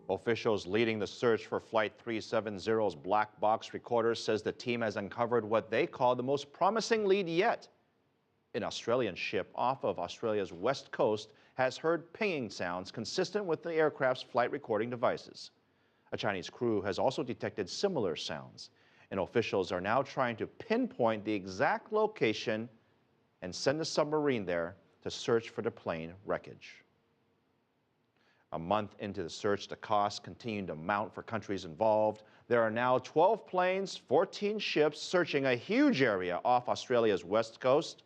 Officials leading the search for Flight 370's black box recorder says the team has uncovered what they call the most promising lead yet. An Australian ship off of Australia's west coast has heard pinging sounds consistent with the aircraft's flight recording devices. A Chinese crew has also detected similar sounds, and officials are now trying to pinpoint the exact location and send a submarine there to search for the plane wreckage. A month into the search, the costs continue to mount for countries involved. There are now 12 planes, 14 ships searching a huge area off Australia's west coast.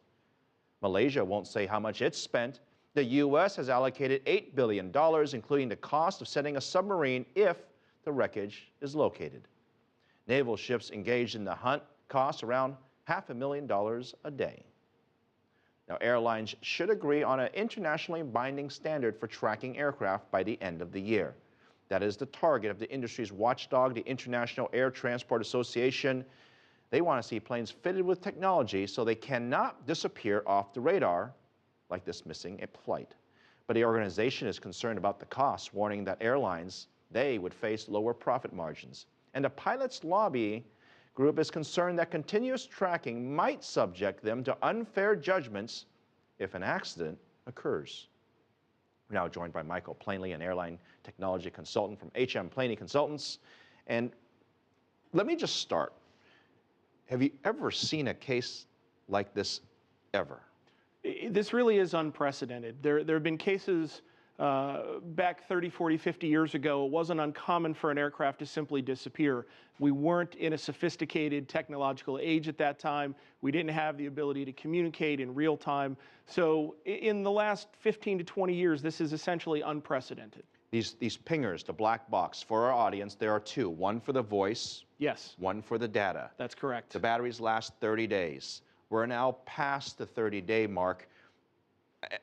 Malaysia won't say how much it's spent. The U.S. has allocated $8 billion, including the cost of sending a submarine if the wreckage is located. Naval ships engaged in the hunt cost around $500,000 a day. Now, airlines should agree on an internationally binding standard for tracking aircraft by the end of the year. That is the target of the industry's watchdog, the International Air Transport Association. They want to see planes fitted with technology so they cannot disappear off the radar like this missing flight. But the organization is concerned about the costs, warning that airlines, they would face lower profit margins. And the pilots' lobby group is concerned that continuous tracking might subject them to unfair judgments if an accident occurs. We're now joined by Michael Planey, an airline technology consultant from H&M Planey Consultants. And let me just start. Have you ever seen a case like this ever? This really is unprecedented. There have been cases back 30, 40, 50 years ago. It wasn't uncommon for an aircraft to simply disappear. We weren't in a sophisticated technological age at that time. We didn't have the ability to communicate in real time. So in the last 15 to 20 years, this is essentially unprecedented. These pingers, the black box, for our audience, there are two. One for the voice. Yes. One for the data. That's correct. The batteries last 30 days. We're now past the 30-day mark.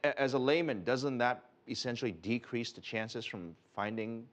As a layman, doesn't that essentially decrease the chances from finding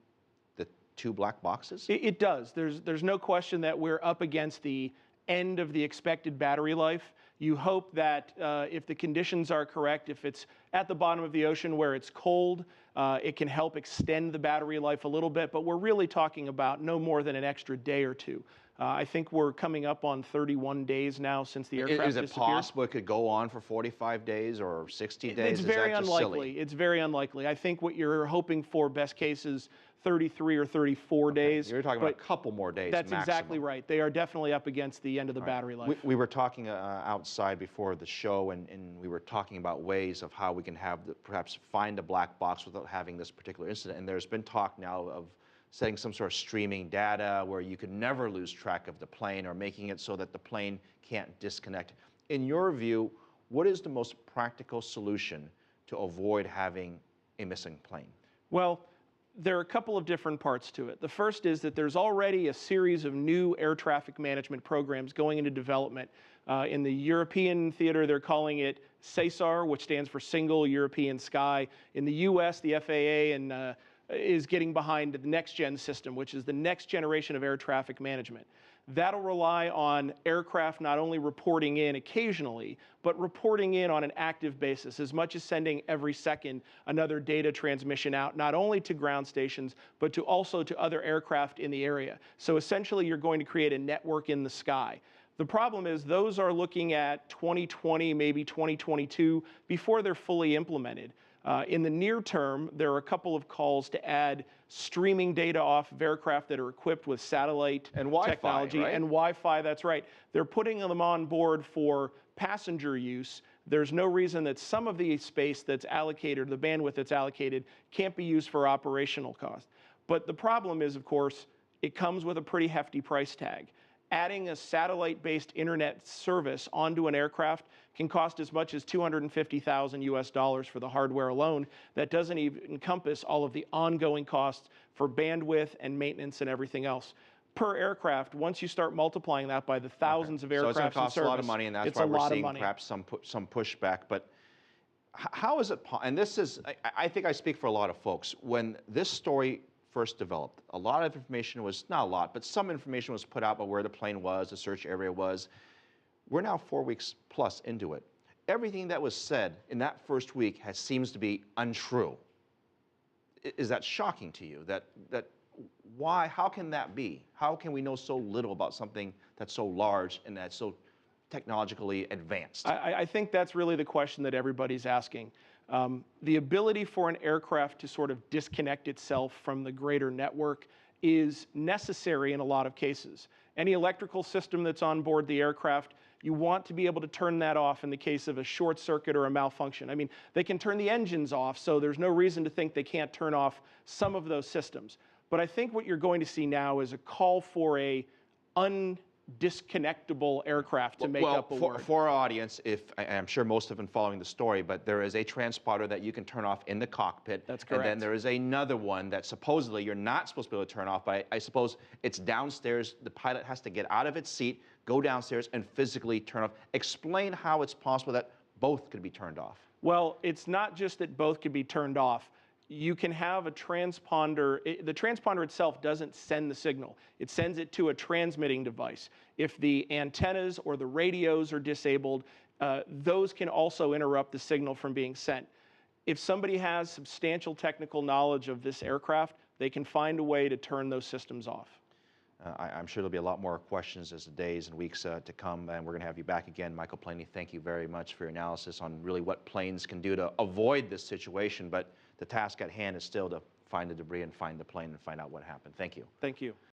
the two black boxes? It does. There's no question that we're up against the end of the expected battery life. You hope that if the conditions are correct, if it's at the bottom of the ocean where it's cold, it can help extend the battery life a little bit, but we're really talking about no more than an extra day or two. I think we're coming up on 31 days now since the aircraft disappeared. Is it possible it could go on for 45 days or 60 days? It's very unlikely. It's very unlikely. I think what you're hoping for, best case, is 33 or 34 days. You're talking about a couple more days. That's maximum. Exactly right. They are definitely up against the end of the battery life. We were talking outside before the show, and we were talking about ways of how we can perhaps find a black box without having this particular incident. And there's been talk now of setting some sort of streaming data where you can never lose track of the plane, or making it so that the plane can't disconnect. In your view, what is the most practical solution to avoid having a missing plane? Well, there are a couple of different parts to it. The first is that there's already a series of new air traffic management programs going into development. In the European theater, they're calling it SESAR, which stands for Single European Sky. In the US, the FAA is getting behind the next-gen system, which is the next generation of air traffic management. That'll rely on aircraft not only reporting in occasionally, but reporting in on an active basis, as much as sending every second another data transmission out, not only to ground stations, but also to other aircraft in the area. So essentially, you're going to create a network in the sky. The problem is those are looking at 2020, maybe 2022, before they're fully implemented. In the near term, there are a couple of calls to add streaming data off of aircraft that are equipped with satellite and Wi-Fi, technology. Right? And Wi-Fi, that's right. They're putting them on board for passenger use. There's no reason that some of the space that's allocated, the bandwidth that's allocated, can't be used for operational cost. But the problem is, of course, it comes with a pretty hefty price tag. Adding a satellite-based internet service onto an aircraft can cost as much as $250,000 US for the hardware alone. That doesn't even encompass all of the ongoing costs for bandwidth and maintenance and everything else. Per aircraft, once you start multiplying that by the thousands of aircraft, so it's going to cost a lot of money, and that's why we're seeing perhaps some pushback. But how is it? And this is, I think I speak for a lot of folks. When this story first developed, a lot of information was, not a lot, but some information was put out about where the plane was, the search area was. We're now 4 weeks plus into it. Everything that was said in that first week seems to be untrue. is that shocking to you? Why? How can that be? How can we know so little about something that's so large and that's so technologically advanced? I think that's really the question that everybody's asking. The ability for an aircraft to sort of disconnect itself from the greater network is necessary in a lot of cases. Any electrical system that's on board the aircraft, you want to be able to turn that off in the case of a short circuit or a malfunction. I mean, they can turn the engines off, so there's no reason to think they can't turn off some of those systems. But I think what you're going to see now is a call for a undisconnectable aircraft to make up a word. For our audience, I'm sure most have been following the story, but there is a transponder that you can turn off in the cockpit. That's correct. And then there is another one that supposedly you're not supposed to be able to turn off, but I suppose it's downstairs. The pilot has to get out of its seat, go downstairs, and physically turn off. Explain how it's possible that both could be turned off. Well, it's not just that both could be turned off. You can have a transponder. The transponder itself doesn't send the signal. It sends it to a transmitting device. If the antennas or the radios are disabled, those can also interrupt the signal from being sent. If somebody has substantial technical knowledge of this aircraft, they can find a way to turn those systems off. I'm sure there'll be a lot more questions as the days and weeks to come, and we're going to have you back again. Michael Planey, thank you very much for your analysis on really what planes can do to avoid this situation, but the task at hand is still to find the debris and find the plane and find out what happened. Thank you. Thank you.